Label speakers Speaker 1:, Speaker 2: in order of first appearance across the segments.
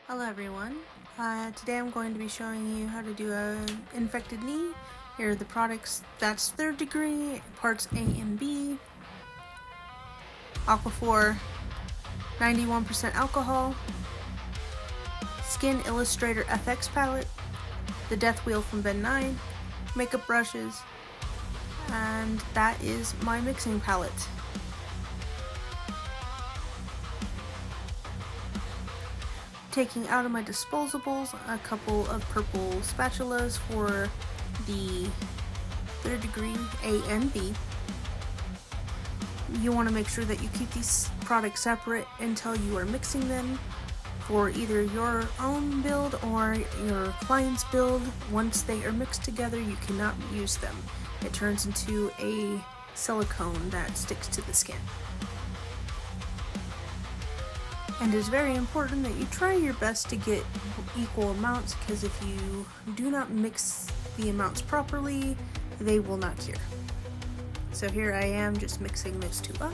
Speaker 1: Hello everyone. Today I'm going to be showing you how to do a infected knee. Here are the products. That's third degree, parts A and B. Aquaphor, 91% alcohol. Skin Illustrator FX palette. The Death Wheel from Ben 9. Makeup brushes. And that is my mixing palette. Taking out of my disposables a couple of purple spatulas for the third degree A and B. You want to make sure that you keep these products separate until you are mixing them for either your own build or your client's build. Once they are mixed together, you cannot use them. It turns into a silicone that sticks to the skin. And it's very important that you try your best to get equal amounts, because if you do not mix the amounts properly, they will not cure. So here I am just mixing those two up.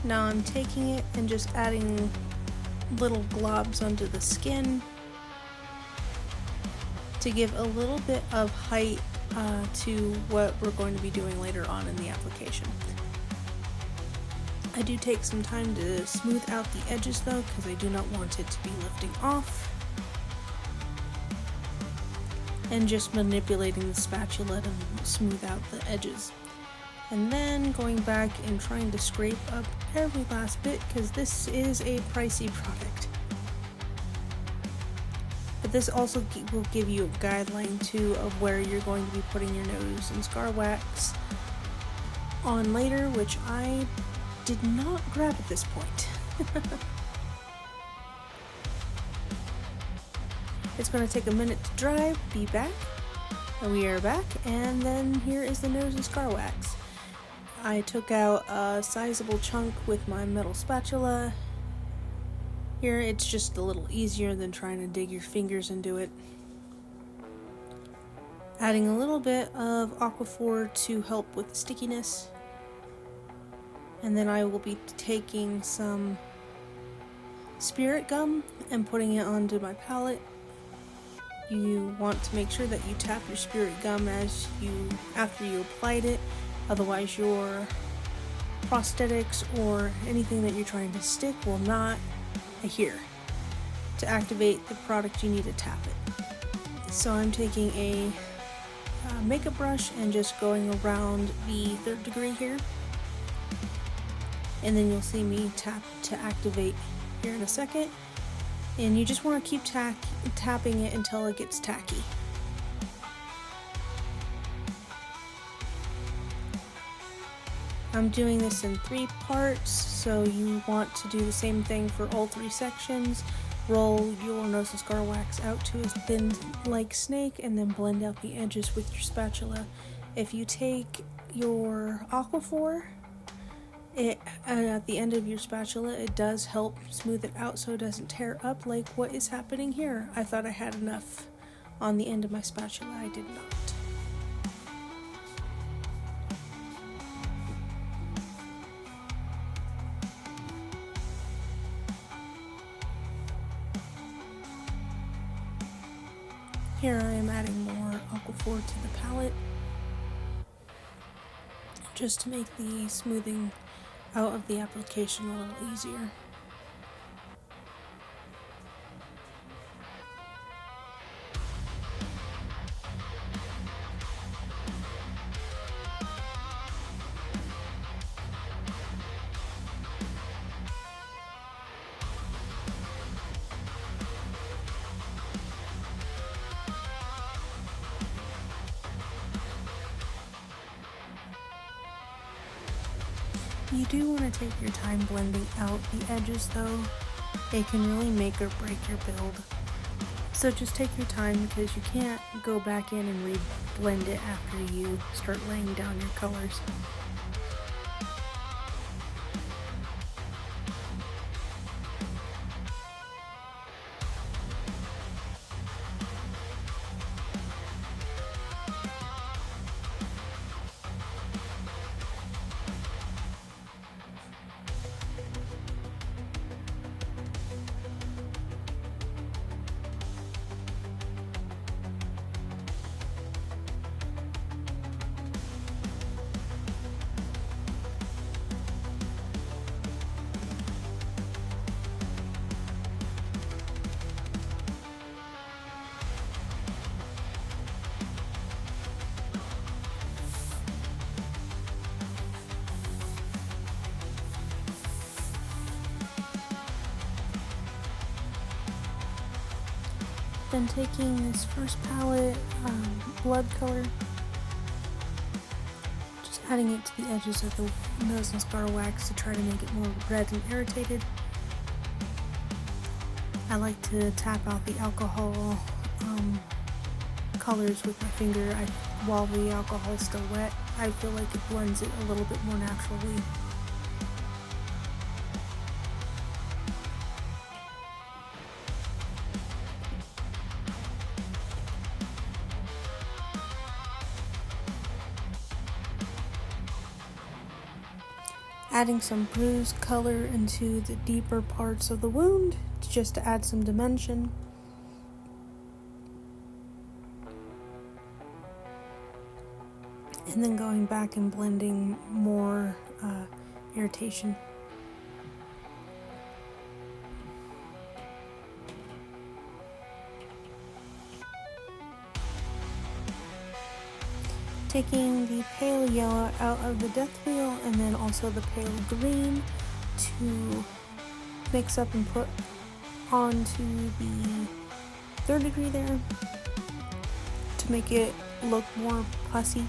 Speaker 1: Now I'm taking it and just adding little globs onto the skin to give a little bit of height to what we're going to be doing later on in the application. I do take some time to smooth out the edges though, because I do not want it to be lifting off. And just manipulating the spatula to smooth out the edges. And then going back and trying to scrape up every last bit, because this is a pricey product. But this also will give you a guideline too of where you're going to be putting your nose and scar wax on later, which I did not grab at this point. It's going to take a minute to dry, be back, and we are back, and then here is the nose and scar wax. I took out a sizable chunk with my metal spatula. Here it's just a little easier than trying to dig your fingers into it. Adding a little bit of Aquaphor to help with the stickiness. And then I will be taking some spirit gum and putting it onto my palette. You want to make sure that you tap your spirit gum after you applied it, otherwise your prosthetics or anything that you're trying to stick will not adhere. To activate the product, you need to tap it. So I'm taking a makeup brush and just going around the third degree here, and then you'll see me tap to activate here in a second, and you just want to keep tapping it until it gets tacky. I'm doing this in 3 parts, so you want to do the same thing for all 3 sections. Roll your nose and scar wax out to a thin like snake, and then blend out the edges with your spatula. If you take your Aquaphor at the end of your spatula, it does help smooth it out so it doesn't tear up like what is happening here. I thought I had enough on the end of my spatula. I did not. Here I am adding more Aquaphor to the palette, just to make the smoothing out of the application a little easier. You do want to take your time blending out the edges though. It can really make or break your build. So just take your time, because you can't go back in and re-blend it after you start laying down your colors. Then taking this first palette, blood color, just adding it to the edges of the nose and scar wax to try to make it more red and irritated. I like to tap out the alcohol colors with my finger while the alcohol is still wet. I feel like it blends it a little bit more naturally. Adding some bruise color into the deeper parts of the wound just to add some dimension. And then going back and blending more irritation. Taking the pale yellow out of the death wheel and then also the pale green to mix up and put onto the 3rd degree there to make it look more pussy.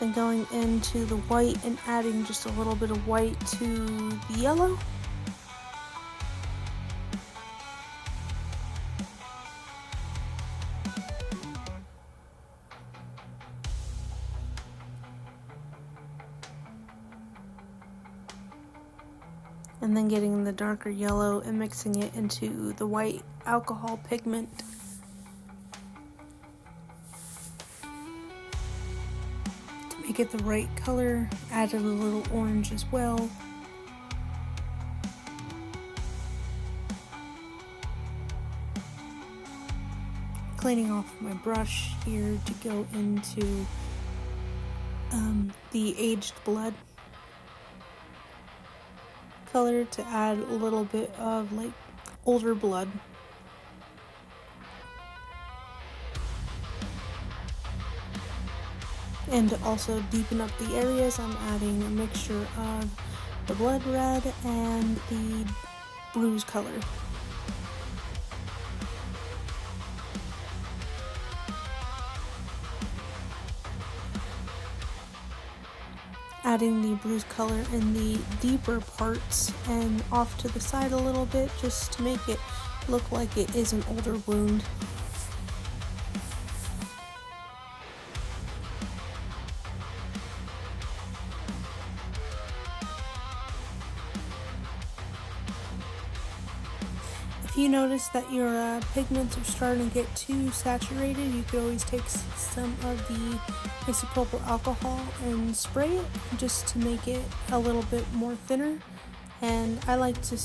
Speaker 1: Then going into the white and adding just a little bit of white to the yellow. And then getting the darker yellow and mixing it into the white alcohol pigment. Make it the right color, added a little orange as well. Cleaning off my brush here to go into the aged blood color to add a little bit of like older blood. And to also deepen up the areas, I'm adding a mixture of the blood red and the bruise color. Adding the bruise color in the deeper parts and off to the side a little bit just to make it look like it is an older wound. If you notice that your pigments are starting to get too saturated, you could always take some of the isopropyl alcohol and spray it just to make it a little bit more thinner. And I like to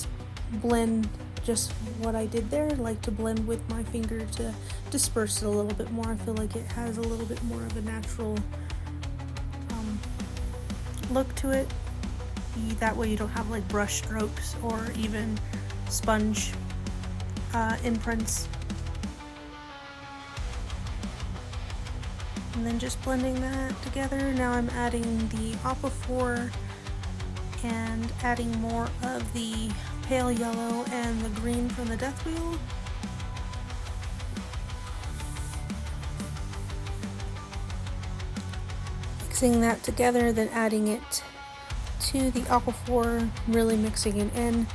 Speaker 1: blend just what I did there. I like to blend with my finger to disperse it a little bit more. I feel like it has a little bit more of a natural look to it. That way you don't have like brush strokes or even sponge imprints. And then just blending that together. Now I'm adding the Aquaphor and adding more of the pale yellow and the green from the death wheel. Mixing that together, then adding it to the Aquaphor, really mixing it in.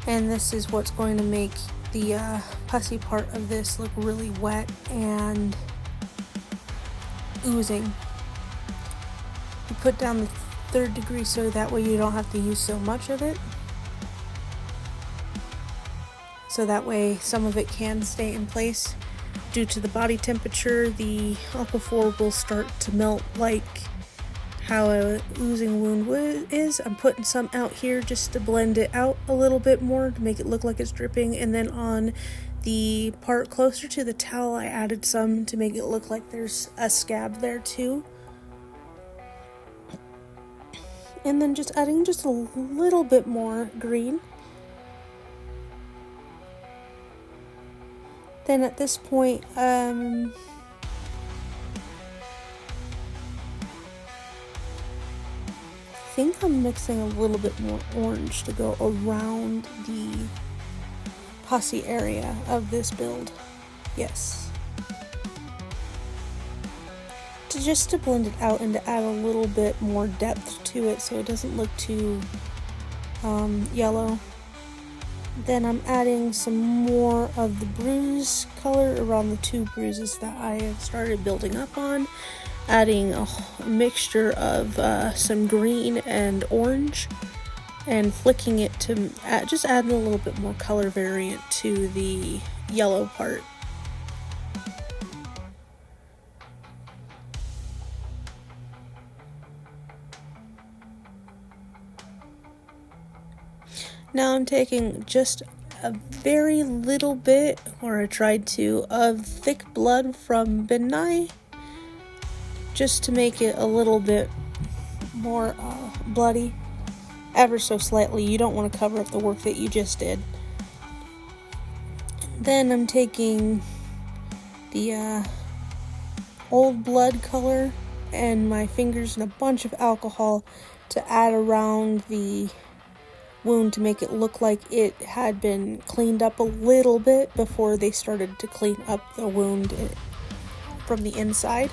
Speaker 1: And this is what's going to make the pussy part of this look really wet and oozing. You put down the 3rd degree so that way you don't have to use so much of it. So that way some of it can stay in place. Due to the body temperature, the Aquaphor will start to melt like how a oozing wound is. I'm putting some out here just to blend it out a little bit more to make it look like it's dripping, and then on the part closer to the towel I added some to make it look like there's a scab there too. And then just adding just a little bit more green. Then at this point, I think I'm mixing a little bit more orange to go around the posse area of this build. Yes. Just to blend it out and to add a little bit more depth to it so it doesn't look too yellow. Then I'm adding some more of the bruise color around the 2 bruises that I have started building up on. Adding a mixture of some green and orange and flicking it to just add a little bit more color variant to the yellow part. Now I'm taking just a very little bit, or I tried to, of thick blood from Ben, just to make it a little bit more bloody, ever so slightly. You don't want to cover up the work that you just did. Then I'm taking the old blood color and my fingers and a bunch of alcohol to add around the wound to make it look like it had been cleaned up a little bit before they started to clean up the wound from the inside.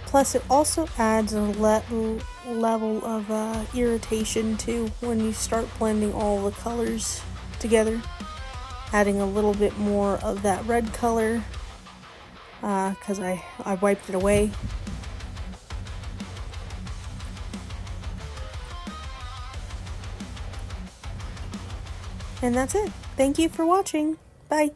Speaker 1: Plus, it also adds a level of irritation too when you start blending all the colors together. Adding a little bit more of that red color because I wiped it away. And that's it. Thank you for watching. Bye.